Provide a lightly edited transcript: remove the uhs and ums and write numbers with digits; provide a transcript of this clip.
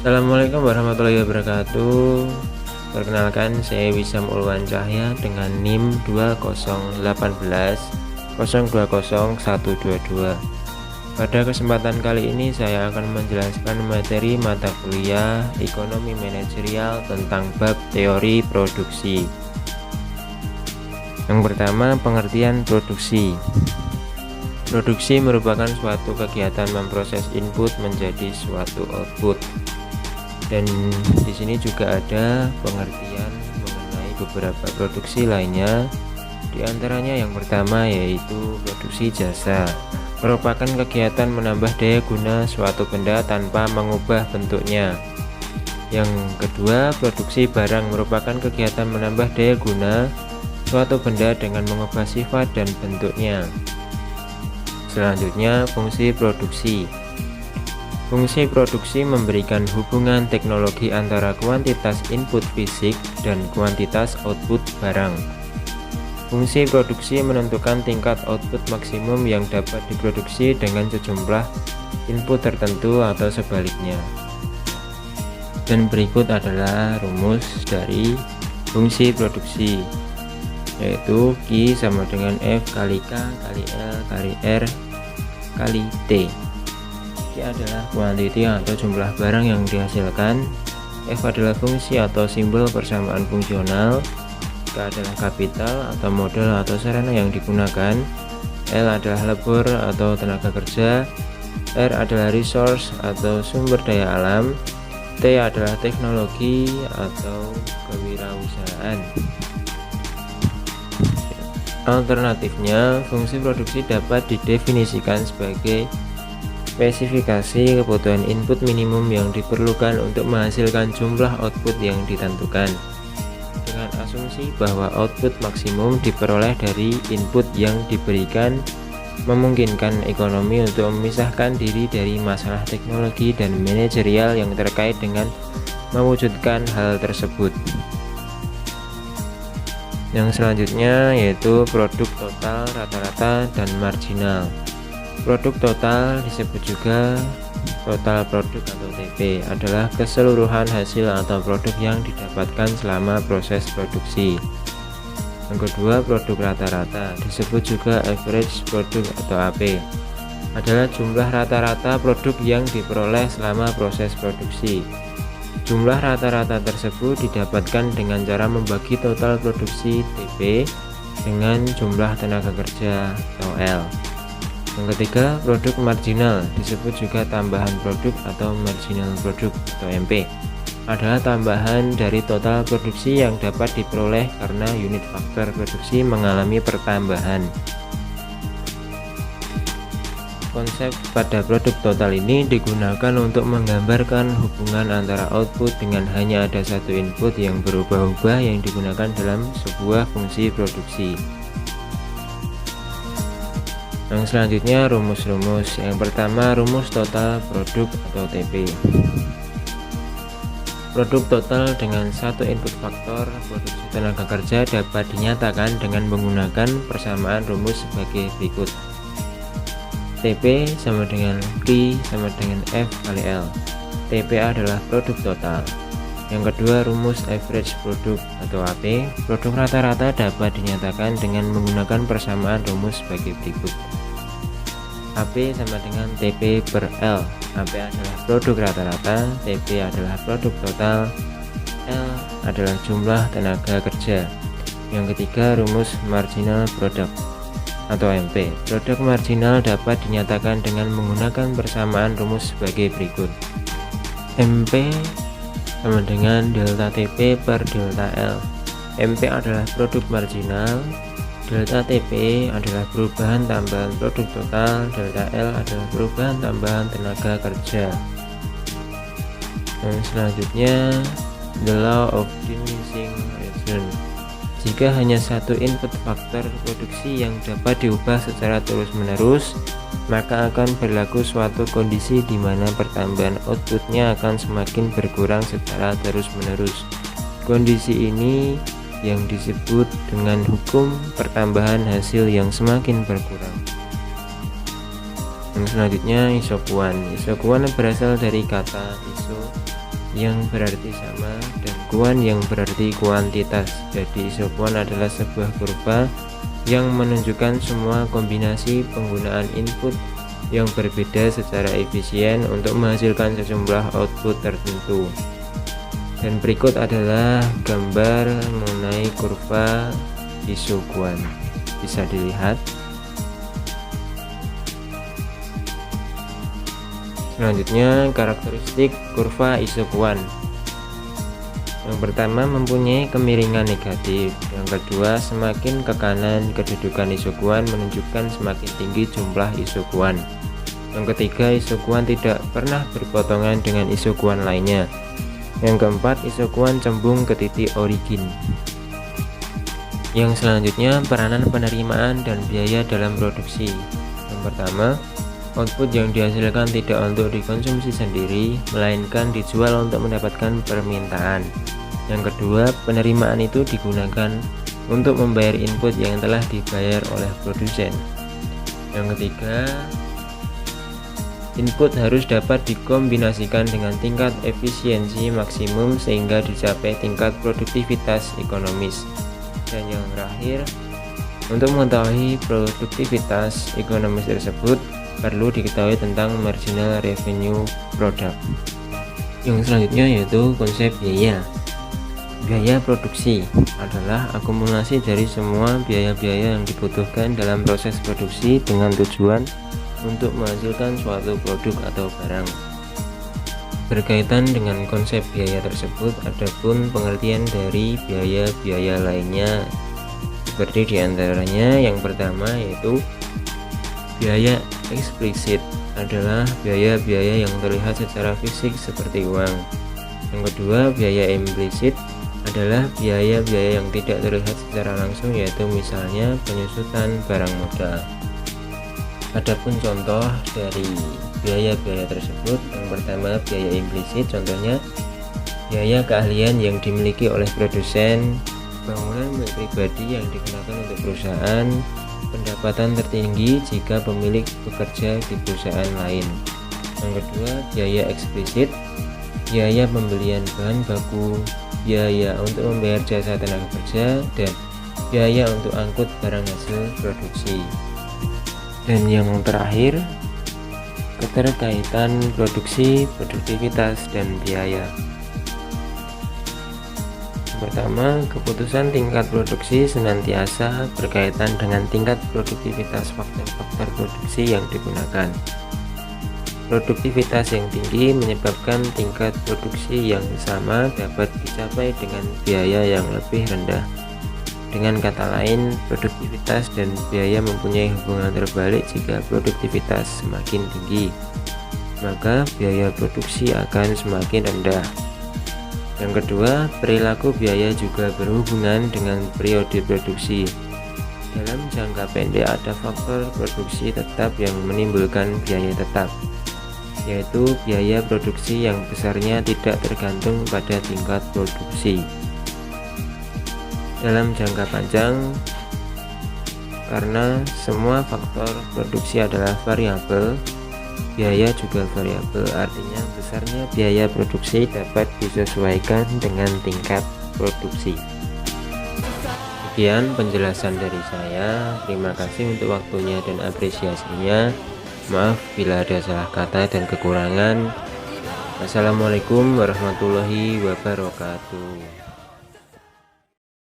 Assalamualaikum warahmatullahi wabarakatuh. Perkenalkan, saya Wisam Ulwan Cahya dengan NIM 2081020122122. Pada kesempatan kali ini saya akan menjelaskan materi mata kuliah Ekonomi Manajerial tentang bab teori produksi. Yang pertama, pengertian produksi. Produksi merupakan suatu kegiatan memproses input menjadi suatu output. Dan di sini juga ada pengertian mengenai beberapa produksi lainnya. Di antaranya yang pertama yaitu produksi jasa. Merupakan kegiatan menambah daya guna suatu benda tanpa mengubah bentuknya. Yang kedua, produksi barang merupakan kegiatan menambah daya guna suatu benda dengan mengubah sifat dan bentuknya. Selanjutnya, fungsi produksi. Fungsi produksi memberikan hubungan teknologi antara kuantitas input fisik dan kuantitas output barang. Fungsi produksi menentukan tingkat output maksimum yang dapat diproduksi dengan sejumlah input tertentu atau sebaliknya. Dan berikut adalah rumus dari fungsi produksi, yaitu Q sama dengan F kali K kali L kali R kali T. Q adalah kuantiti atau jumlah barang yang dihasilkan, F adalah fungsi atau simbol persamaan fungsional, K adalah kapital atau modal atau sarana yang digunakan, L adalah labor atau tenaga kerja, R adalah resource atau sumber daya alam, T adalah teknologi atau kewirausahaan. Alternatifnya, fungsi produksi dapat didefinisikan sebagai spesifikasi kebutuhan input minimum yang diperlukan untuk menghasilkan jumlah output yang ditentukan, dengan asumsi bahwa output maksimum diperoleh dari input yang diberikan, memungkinkan ekonomi untuk memisahkan diri dari masalah teknologi dan manajerial yang terkait dengan mewujudkan hal tersebut. Yang selanjutnya yaitu produk total, rata-rata, dan marginal. Produk total disebut juga total produk atau TP, adalah keseluruhan hasil atau produk yang didapatkan selama proses produksi. Yang kedua, produk rata-rata disebut juga average product atau AP, adalah jumlah rata-rata produk yang diperoleh selama proses produksi. Jumlah rata-rata tersebut didapatkan dengan cara membagi total produksi TP dengan jumlah tenaga kerja atau L. Yang ketiga, produk marginal disebut juga tambahan produk atau marginal product atau MP, adalah tambahan dari total produksi yang dapat diperoleh karena unit faktor produksi mengalami pertambahan. Konsep pada produk total ini digunakan untuk menggambarkan hubungan antara output dengan hanya ada satu input yang berubah-ubah yang digunakan dalam sebuah fungsi produksi. Yang selanjutnya, rumus-rumus. Yang pertama, rumus total produk atau TP. Produk total dengan satu input faktor produksi tenaga kerja dapat dinyatakan dengan menggunakan persamaan rumus sebagai berikut. TP sama dengan Q sama dengan F kali L. TP adalah produk total. Yang kedua, rumus average product atau AP. Produk rata-rata dapat dinyatakan dengan menggunakan persamaan rumus sebagai berikut. AP sama dengan TP per L. AP adalah produk rata-rata, TP adalah produk total, L adalah jumlah tenaga kerja. Yang ketiga, rumus marginal product atau MP. Produk marginal dapat dinyatakan dengan menggunakan persamaan rumus sebagai berikut. MP sama dengan delta TP per delta L. MP adalah produk marginal, delta TP adalah perubahan tambahan produk total, delta L adalah perubahan tambahan tenaga kerja. Dan selanjutnya, the law of diminishing return. Jika hanya satu input faktor produksi yang dapat diubah secara terus-menerus, maka akan berlaku suatu kondisi di mana pertambahan outputnya akan semakin berkurang secara terus-menerus. Kondisi ini yang disebut dengan hukum pertambahan hasil yang semakin berkurang. Yang selanjutnya, isokuan. Isokuan berasal dari kata iso yang berarti sama dan kuan yang berarti kuantitas. Jadi isokuan adalah sebuah kurva yang menunjukkan semua kombinasi penggunaan input yang berbeda secara efisien untuk menghasilkan sejumlah output tertentu. Dan berikut adalah gambar mengenai kurva isokuan. Bisa dilihat. Selanjutnya, karakteristik kurva isokuan. Yang pertama, mempunyai kemiringan negatif. Yang kedua, semakin ke kanan kedudukan isokuan menunjukkan semakin tinggi jumlah isokuan. Yang ketiga, isokuan tidak pernah berpotongan dengan isokuan lainnya. Yang keempat, isokuan cembung ke titik origin. Yang selanjutnya, peranan penerimaan dan biaya dalam produksi. Yang pertama, output yang dihasilkan tidak untuk dikonsumsi sendiri, melainkan dijual untuk mendapatkan permintaan. Yang kedua, penerimaan itu digunakan untuk membayar input yang telah dibayar oleh produsen. Yang ketiga, input harus dapat dikombinasikan dengan tingkat efisiensi maksimum sehingga dicapai tingkat produktivitas ekonomis. Dan yang terakhir, untuk mengetahui produktivitas ekonomis tersebut, perlu diketahui tentang marginal revenue product. Yang selanjutnya yaitu konsep biaya. Biaya produksi adalah akumulasi dari semua biaya-biaya yang dibutuhkan dalam proses produksi dengan tujuan untuk menghasilkan suatu produk atau barang. Berkaitan dengan konsep biaya tersebut, adapun pengertian dari biaya-biaya lainnya seperti diantaranya yang pertama yaitu biaya eksplisit adalah biaya-biaya yang terlihat secara fisik seperti uang. Yang kedua, biaya implisit adalah biaya-biaya yang tidak terlihat secara langsung, yaitu misalnya penyusutan barang modal. Adapun contoh dari biaya-biaya tersebut, yang pertama biaya implisit, contohnya biaya keahlian yang dimiliki oleh produsen, bangunan milik pribadi yang digunakan untuk perusahaan, pendapatan tertinggi jika pemilik bekerja di perusahaan lain. Yang kedua, biaya eksplisit, biaya pembelian bahan baku, biaya untuk membayar jasa tenaga kerja, dan biaya untuk angkut barang hasil produksi. Dan yang terakhir, keterkaitan produksi, produktivitas, dan biaya. Pertama, keputusan tingkat produksi senantiasa berkaitan dengan tingkat produktivitas faktor-faktor produksi yang digunakan. Produktivitas yang tinggi menyebabkan tingkat produksi yang sama dapat dicapai dengan biaya yang lebih rendah. Dengan kata lain, produktivitas dan biaya mempunyai hubungan terbalik. Jika produktivitas semakin tinggi, maka biaya produksi akan semakin rendah. Yang kedua, perilaku biaya juga berhubungan dengan periode produksi. Dalam jangka pendek ada faktor produksi tetap yang menimbulkan biaya tetap, yaitu biaya produksi yang besarnya tidak tergantung pada tingkat produksi. Dalam jangka panjang, karena semua faktor produksi adalah variabel, biaya juga variabel, artinya besarnya biaya produksi dapat disesuaikan dengan tingkat produksi. Sekian penjelasan dari saya. Terima kasih untuk waktunya dan apresiasinya. Maaf bila ada salah kata dan kekurangan. Assalamualaikum warahmatullahi wabarakatuh.